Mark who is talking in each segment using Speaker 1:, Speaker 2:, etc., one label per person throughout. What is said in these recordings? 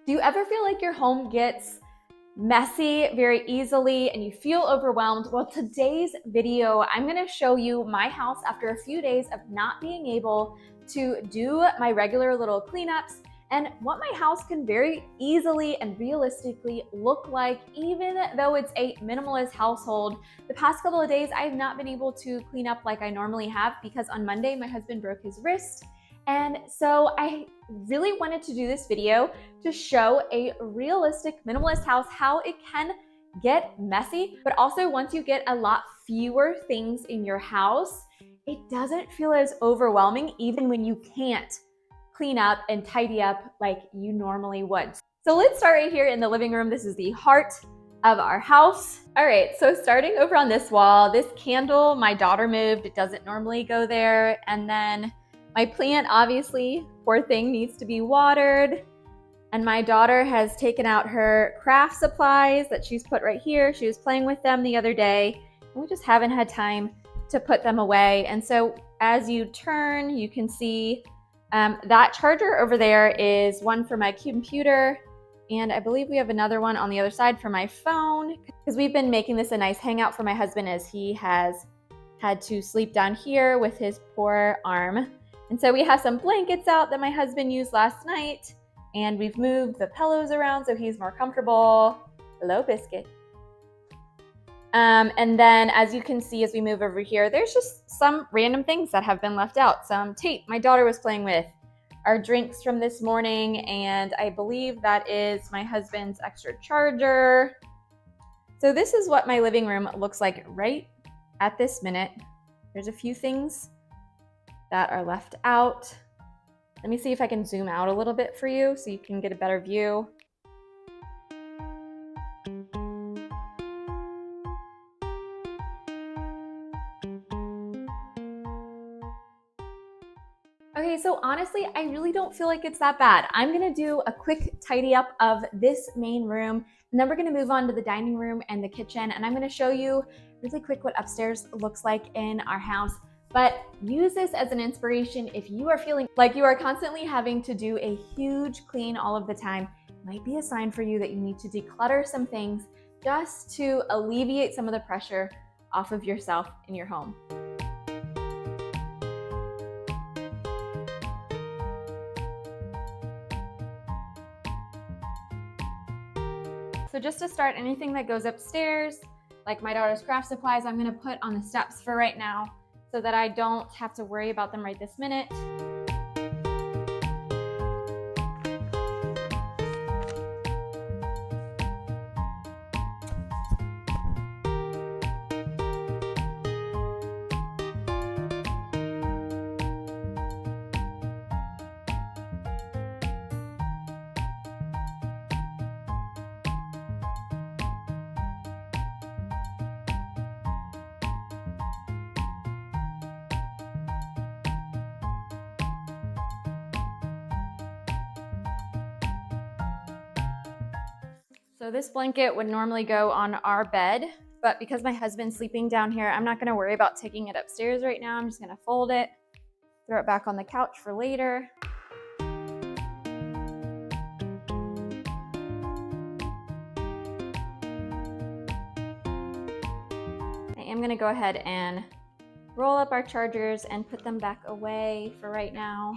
Speaker 1: Do you ever feel like your home gets messy very easily and you feel overwhelmed? Well, today's video, I'm gonna show you my house after a few days of not being able to do my regular little cleanups and what my house can very easily and realistically look like, even though it's a minimalist household. The past couple of days, I've not been able to clean up like I normally have because on Monday, my husband broke his wrist. And so I really wanted to do this video to show a realistic minimalist house, how it can get messy, but also once you get a lot fewer things in your house, it doesn't feel as overwhelming even when you can't clean up and tidy up like you normally would. So let's start right here in the living room. This is the heart of our house. All right, so starting over on this wall, this candle my daughter moved. It doesn't normally go there. And then my plant, obviously, poor thing, needs to be watered. And my daughter has taken out her craft supplies that she's put right here. She was playing with them the other day, and we just haven't had time to put them away. And so as you turn, you can see that charger over there is one for my computer. And I believe we have another one on the other side for my phone, because we've been making this a nice hangout for my husband as he has had to sleep down here with his poor arm. And so we have some blankets out that my husband used last night, and we've moved the pillows around so he's more comfortable. Hello, Biscuit. And then as you can see, as we move over here, there's just some random things that have been left out. Some tape my daughter was playing with, our drinks from this morning, and I believe that is my husband's extra charger. So this is what my living room looks like right at this minute. There's a few things that are left out. Let me see if I can zoom out a little bit for you so you can get a better view. Okay, so honestly, I really don't feel like it's that bad. I'm gonna do a quick tidy up of this main room, and then we're gonna move on to the dining room and the kitchen, and I'm gonna show you really quick what upstairs looks like in our house. But use this as an inspiration if you are feeling like you are constantly having to do a huge clean all of the time. It might be a sign for you that you need to declutter some things just to alleviate some of the pressure off of yourself in your home. So just to start, anything that goes upstairs, like my daughter's craft supplies, I'm gonna put on the steps for right now, so that I don't have to worry about them right this minute. So this blanket would normally go on our bed, but because my husband's sleeping down here, I'm not gonna worry about taking it upstairs right now. I'm just gonna fold it, throw it back on the couch for later. I am gonna go ahead and roll up our chargers and put them back away for right now.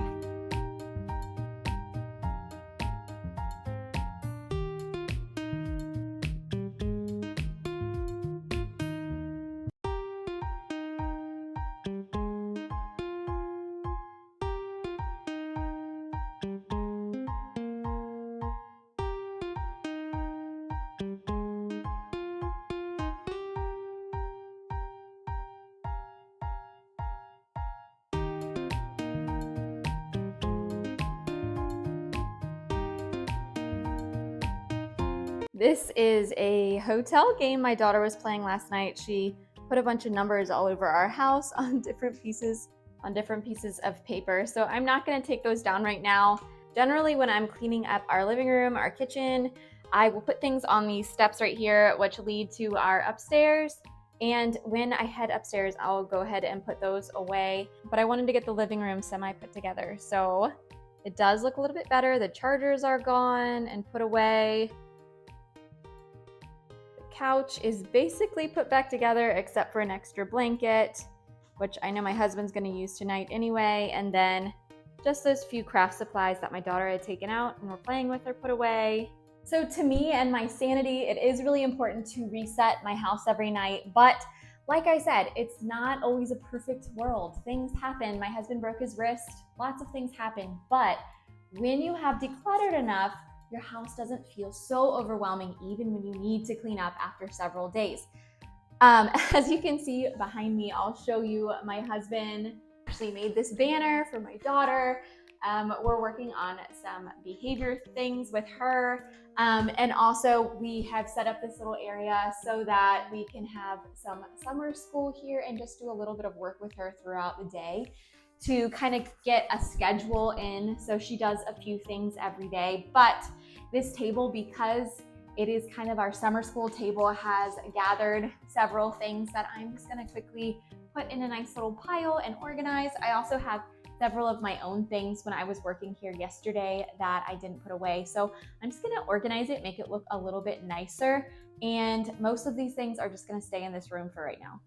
Speaker 1: This is a hotel game my daughter was playing last night. She put a bunch of numbers all over our house on different pieces of paper. So I'm not gonna take those down right now. Generally, when I'm cleaning up our living room, our kitchen, I will put things on these steps right here, which lead to our upstairs. And when I head upstairs, I'll go ahead and put those away. But I wanted to get the living room semi put together. So it does look a little bit better. The chargers are gone and put away. The couch is basically put back together except for an extra blanket, which I know my husband's gonna use tonight anyway. And then just those few craft supplies that my daughter had taken out and we're playing with are put away. So to me and my sanity, it is really important to reset my house every night. But like I said, it's not always a perfect world. Things happen. My husband broke his wrist. Lots of things happen. But when you have decluttered enough, your house doesn't feel so overwhelming even when you need to clean up after several days. As you can see behind me, I'll show you my husband actually made this banner for my daughter. We're working on some behavior things with her. And also we have set up this little area so that we can have some summer school here and just do a little bit of work with her throughout the day to kind of get a schedule in. So she does a few things every day. But this table, because it is kind of our summer school table, has gathered several things that I'm just gonna quickly put in a nice little pile and organize. I also have several of my own things when I was working here yesterday that I didn't put away. So I'm just gonna organize it, make it look a little bit nicer. And most of these things are just gonna stay in this room for right now.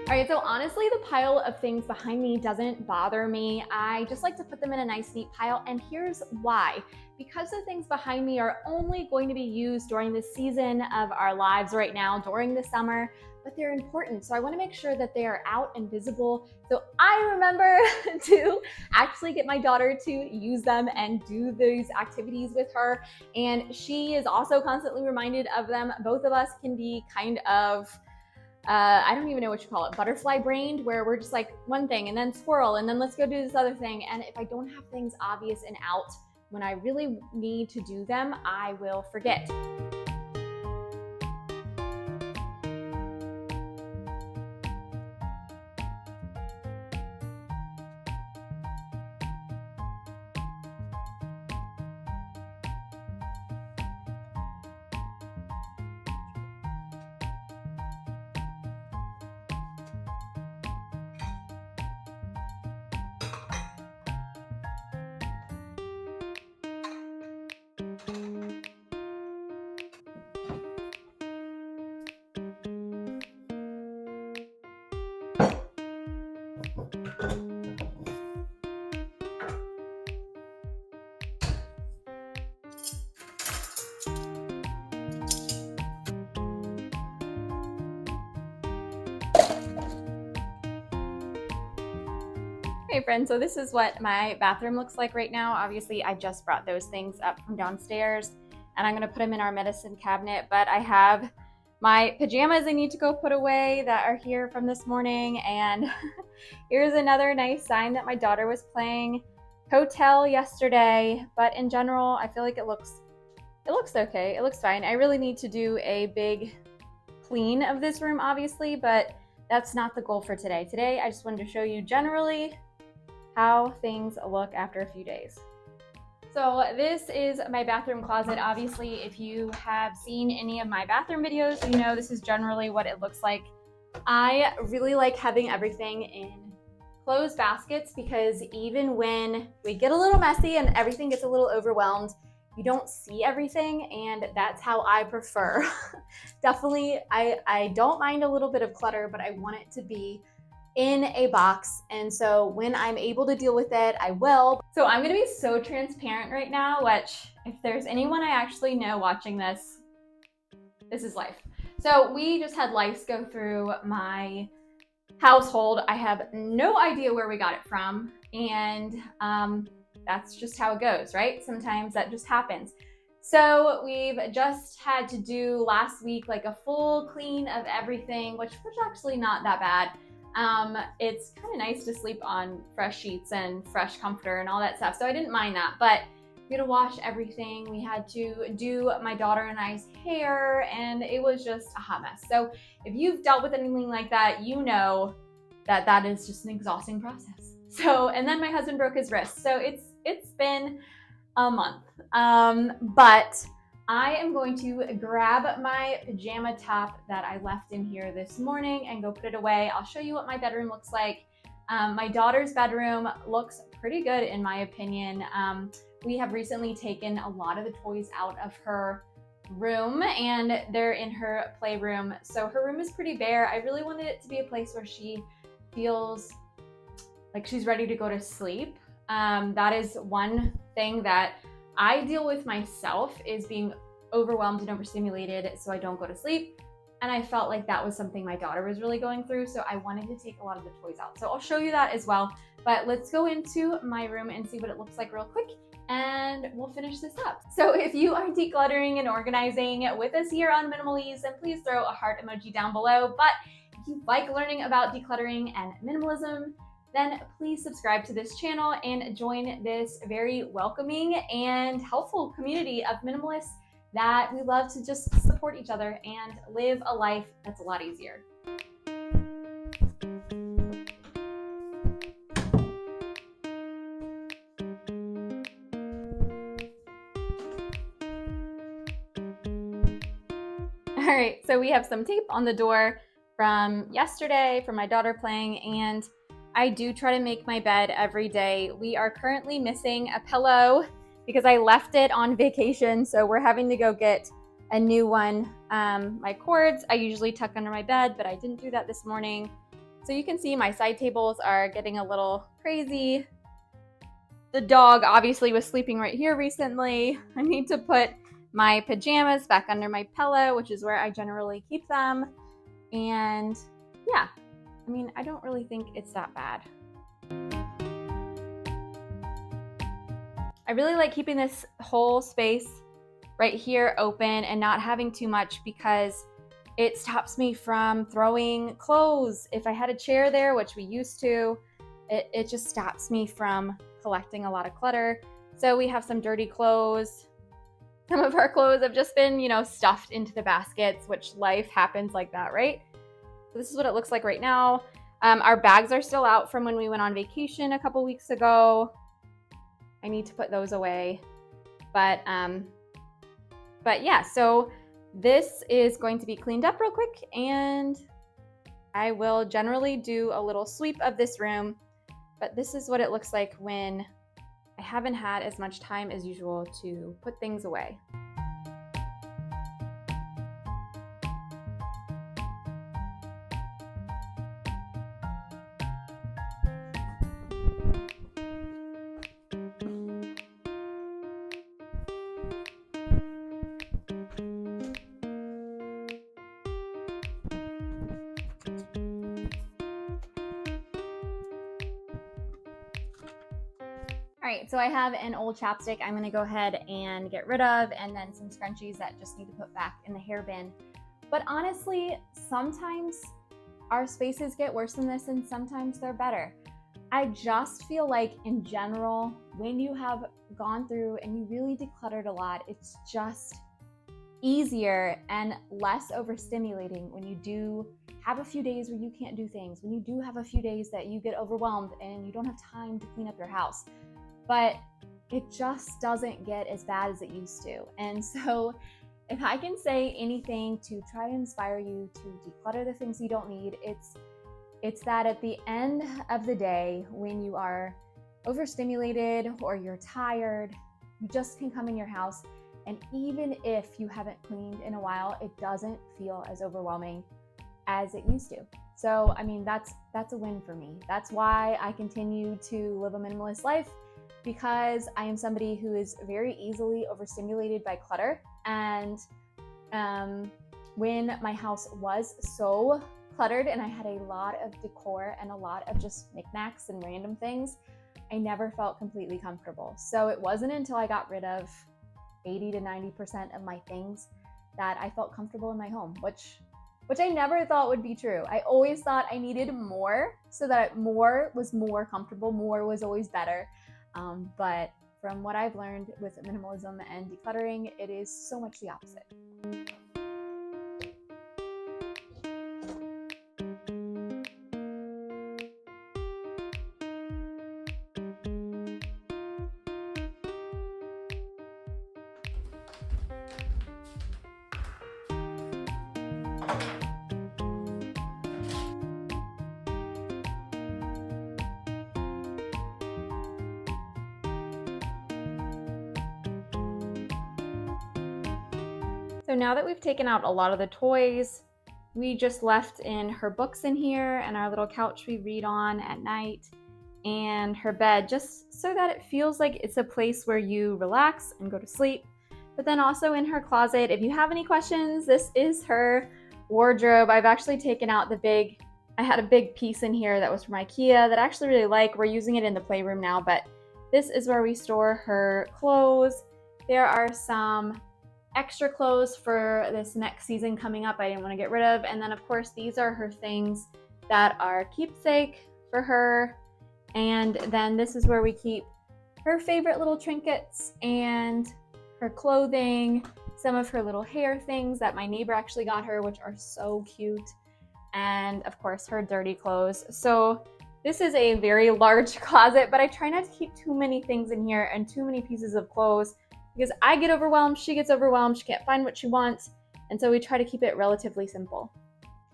Speaker 1: All right, so honestly, the pile of things behind me doesn't bother me. I just like to put them in a nice, neat pile, and here's why. Because the things behind me are only going to be used during the season of our lives right now, during the summer, but they're important. So I wanna make sure that they are out and visible. So I remember to actually get my daughter to use them and do these activities with her. And she is also constantly reminded of them. Both of us can be kind of, I don't even know what you call it, butterfly brained, where we're just like one thing and then swirl and then let's go do this other thing. And if I don't have things obvious and out when I really need to do them, I will forget. Hey friends, so this is what my bathroom looks like right now. Obviously, I just brought those things up from downstairs and I'm gonna put them in our medicine cabinet, but I have my pajamas I need to go put away that are here from this morning. And here's another nice sign that my daughter was playing hotel yesterday, but in general, I feel like it looks okay. It looks fine. I really need to do a big clean of this room, obviously, but that's not the goal for today. Today, I just wanted to show you generally how things look after a few days. So this is my bathroom closet. Obviously, if you have seen any of my bathroom videos, you know this is generally what it looks like. I really like having everything in closed baskets because even when we get a little messy and everything gets a little overwhelmed, you don't see everything, and that's how I prefer. Definitely, I don't mind a little bit of clutter, but I want it to be in a box. And so when I'm able to deal with it, I will. So I'm gonna be so transparent right now, which if there's anyone I actually know watching this, this is life. So we just had lice go through my household. I have no idea where we got it from. And that's just how it goes, right? Sometimes that just happens. So we've just had to do last week like a full clean of everything, which was actually not that bad. It's kind of nice to sleep on fresh sheets and fresh comforter and all that stuff. So I didn't mind that, but we had to wash everything. We had to do my daughter and I's hair, and it was just a hot mess. So if you've dealt with anything like that, you know that that is just an exhausting process. So, and then my husband broke his wrist. So it's been a month. But I am going to grab my pajama top that I left in here this morning and go put it away. I'll show you what my bedroom looks like. My daughter's bedroom looks pretty good in my opinion. We have recently taken a lot of the toys out of her room and they're in her playroom. So her room is pretty bare. I really wanted it to be a place where she feels like she's ready to go to sleep. That is one thing that I deal with myself, is being overwhelmed and overstimulated so I don't go to sleep. And I felt like that was something my daughter was really going through. So I wanted to take a lot of the toys out. So I'll show you that as well. But let's go into my room and see what it looks like real quick, and we'll finish this up. So if you are decluttering and organizing with us here on Minimalists, then please throw a heart emoji down below. But if you like learning about decluttering and minimalism, then please subscribe to this channel and join this very welcoming and helpful community of minimalists that we love to just support each other and live a life that's a lot easier. All right, so we have some tape on the door from yesterday from my daughter playing, and I do try to make my bed every day. We are currently missing a pillow because I left it on vacation, so we're having to go get a new one. My cords I usually tuck under my bed, but I didn't do that this morning. So you can see my side tables are getting a little crazy. The dog obviously was sleeping right here recently. I need to put my pajamas back under my pillow, which is where I generally keep them. And yeah, I mean, I don't really think it's that bad. I really like keeping this whole space right here open and not having too much, because it stops me from throwing clothes. If I had a chair there, which we used to, it just stops me from collecting a lot of clutter. So we have some dirty clothes. Some of our clothes have just been, you know, stuffed into the baskets, which life happens like that, right? So this is what it looks like right now. Our bags are still out from when we went on vacation a couple weeks ago. I need to put those away. But yeah, so this is going to be cleaned up real quick, and I will generally do a little sweep of this room. But this is what it looks like when I haven't had as much time as usual to put things away. All right, so I have an old chapstick I'm gonna go ahead and get rid of, and then some scrunchies that just need to put back in the hair bin. But honestly, sometimes our spaces get worse than this and sometimes they're better. I just feel like in general, when you have gone through and you really decluttered a lot, it's just easier and less overstimulating when you do have a few days where you can't do things, when you do have a few days that you get overwhelmed and you don't have time to clean up your house. But it just doesn't get as bad as it used to. And so if I can say anything to try to inspire you to declutter the things you don't need, it's that at the end of the day, when you are overstimulated or you're tired, you just can come in your house, and even if you haven't cleaned in a while, it doesn't feel as overwhelming as it used to. So, I mean, that's a win for me. That's why I continue to live a minimalist life, because I am somebody who is very easily overstimulated by clutter. And when my house was so cluttered and I had a lot of decor and a lot of just knickknacks and random things, I never felt completely comfortable. So it wasn't until I got rid of 80 to 90% of my things that I felt comfortable in my home, which I never thought would be true. I always thought I needed more, so that more was more comfortable, more was always better. But from what I've learned with minimalism and decluttering, it is so much the opposite. So now that we've taken out a lot of the toys, we just left in her books in here and our little couch we read on at night and her bed, just so that it feels like it's a place where you relax and go to sleep. But then also in her closet, if you have any questions, this is her wardrobe. I've actually taken out I had a big piece in here that was from IKEA that I actually really like. We're using it in the playroom now, but this is where we store her clothes. There are some extra clothes for this next season coming up I didn't want to get rid of. And then of course, these are her things that are keepsake for her. And then this is where we keep her favorite little trinkets and her clothing, some of her little hair things that my neighbor actually got her, which are so cute. And of course, her dirty clothes. So this is a very large closet, but I try not to keep too many things in here and too many pieces of clothes, because I get overwhelmed, she gets overwhelmed, she can't find what she wants, and so we try to keep it relatively simple.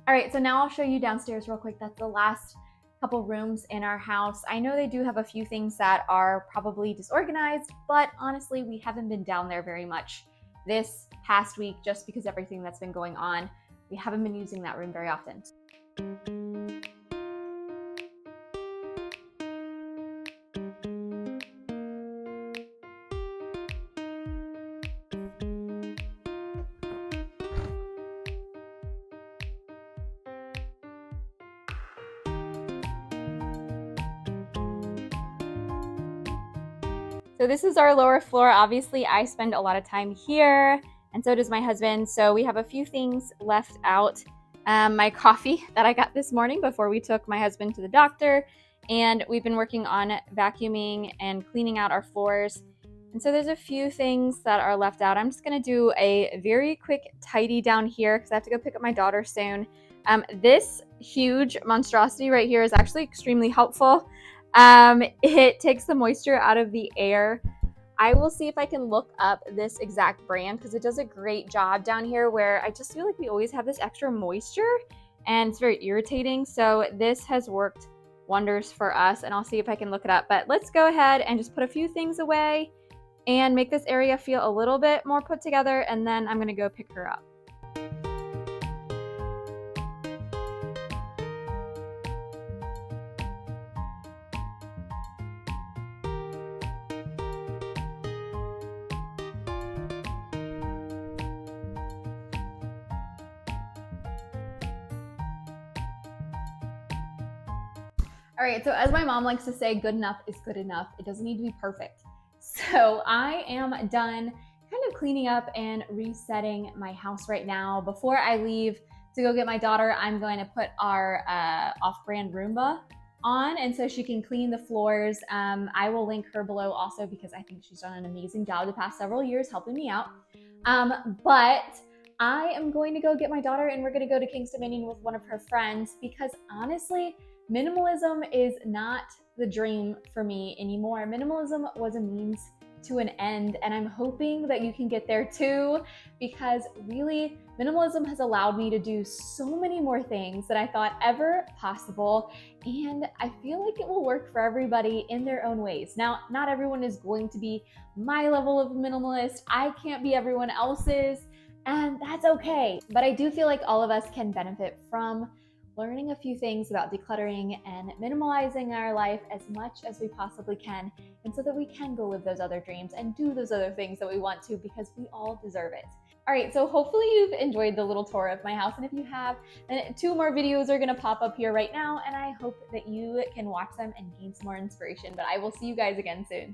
Speaker 1: All right, so now I'll show you downstairs real quick. That's the last couple rooms in our house. I know they do have a few things that are probably disorganized, but honestly, we haven't been down there very much this past week just because everything that's been going on. We haven't been using that room very often. So this is our lower floor. Obviously, I spend a lot of time here, and so does my husband. So we have a few things left out. My coffee that I got this morning before we took my husband to the doctor, and we've been working on vacuuming and cleaning out our floors. And so there's a few things that are left out. I'm just gonna do a very quick tidy down here because I have to go pick up my daughter soon. This huge monstrosity right here is actually extremely helpful. It takes the moisture out of the air. I will see if I can look up this exact brand because it does a great job down here where I just feel like we always have this extra moisture and it's very irritating. So this has worked wonders for us, and I'll see if I can look it up. But let's go ahead and just put a few things away and make this area feel a little bit more put together, and then I'm gonna go pick her up. All right, so as my mom likes to say, good enough is good enough. It doesn't need to be perfect. So I am done kind of cleaning up and resetting my house right now. Before I leave to go get my daughter, I'm going to put our off-brand Roomba on, and so she can clean the floors. I will link her below also because I think she's done an amazing job the past several years helping me out. But I am going to go get my daughter, and we're going to go to King's Dominion with one of her friends because honestly, minimalism is not the dream for me anymore. Minimalism was a means to an end, and I'm hoping that you can get there too, because really, minimalism has allowed me to do so many more things that I thought ever possible, and I feel like it will work for everybody in their own ways. Now, not everyone is going to be my level of minimalist. I can't be everyone else's, and that's okay. But I do feel like all of us can benefit from learning a few things about decluttering and minimalizing our life as much as we possibly can, and so that we can go live those other dreams and do those other things that we want to, because we all deserve it. All right, so hopefully you've enjoyed the little tour of my house, and if you have, then 2 more videos are gonna pop up here right now, and I hope that you can watch them and gain some more inspiration. But I will see you guys again soon.